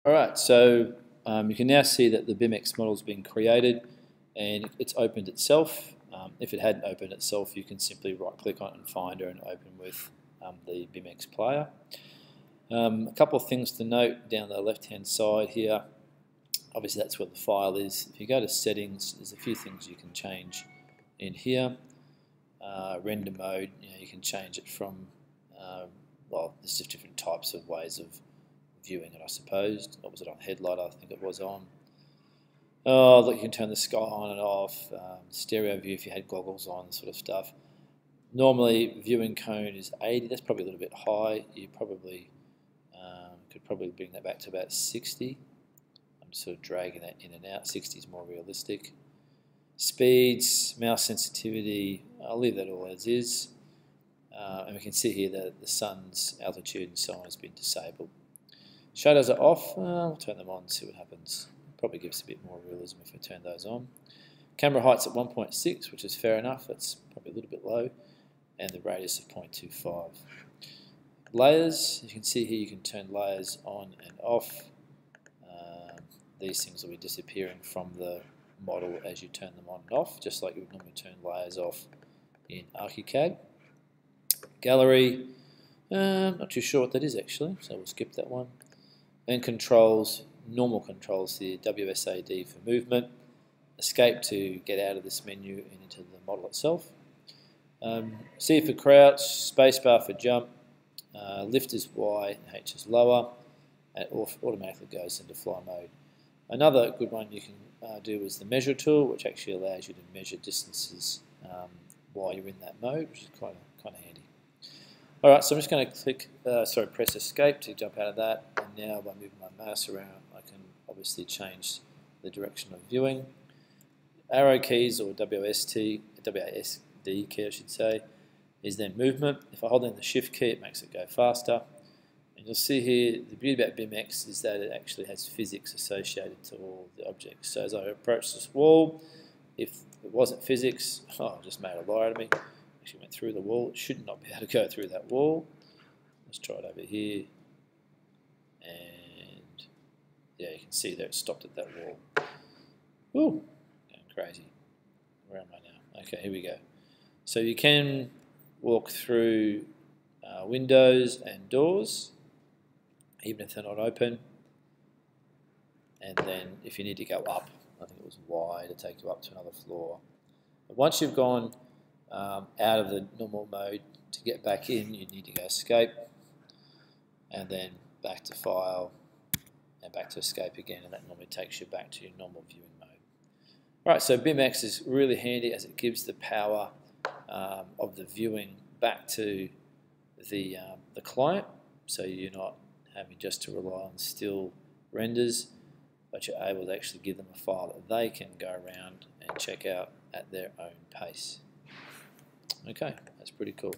Alright, so you can now see that the BIMx model has been created and it's opened itself. If it hadn't opened itself, you can simply right click on it and find her and open with the BIMx player. A couple of things to note down the left hand side here. Obviously that's where the file is. If you go to settings, there's a few things you can change in here. Render mode, you can change it from, well, there's just different types of ways of viewing it, I suppose. What was it on? Headlight, I think it was on. Oh, look, you can turn the sky on and off. Stereo view if you had goggles on, sort of stuff. Normally, viewing cone is 80. That's probably a little bit high. You probably could probably bring that back to about 60. I'm sort of dragging that in and out. 60 is more realistic. Speeds, mouse sensitivity, I'll leave that all as is. And we can see here that the sun's altitude and so on has been disabled. Shadows are off. We'll turn them on and see what happens. Probably gives a bit more realism if we turn those on. Camera height's at 1.6, which is fair enough. That's probably a little bit low. And the radius of 0.25. Layers, you can see here you can turn layers on and off. These things will be disappearing from the model as you turn them on and off, just like you would normally turn layers off in ArchiCAD. Gallery, not too sure what that is actually, so we'll skip that one. And controls, normal controls here, WSAD for movement, escape to get out of this menu and into the model itself. C for crouch, spacebar for jump, lift is Y, H is lower, and it automatically goes into fly mode. Another good one you can do is the measure tool, which actually allows you to measure distances while you're in that mode, which is kind of handy. Alright, so I'm just going to press escape to jump out of that, and now by moving my mouse around I can obviously change the direction of viewing. Arrow keys, or WASD key I should say, is then movement. If I hold down the shift key it makes it go faster. And you'll see here, the beauty about BIMx is that it actually has physics associated to all the objects. So as I approach this wall, if it wasn't physics, I just made a liar out of me. Actually went through the wall. It should not be able to go through that wall. Let's try it over here. And yeah, you can see there it stopped at that wall. Ooh, going crazy. Where am I now? Okay, here we go. So you can walk through windows and doors, even if they're not open. And then if you need to go up, I think it was Y to take you up to another floor. But once you've gone out of the normal mode, to get back in you need to go escape and then back to file and back to escape again, and that normally takes you back to your normal viewing mode. Alright, so BIMx is really handy as it gives the power of the viewing back to the client, so you're not having just to rely on still renders, but you're able to actually give them a file that they can go around and check out at their own pace. Okay, that's pretty cool.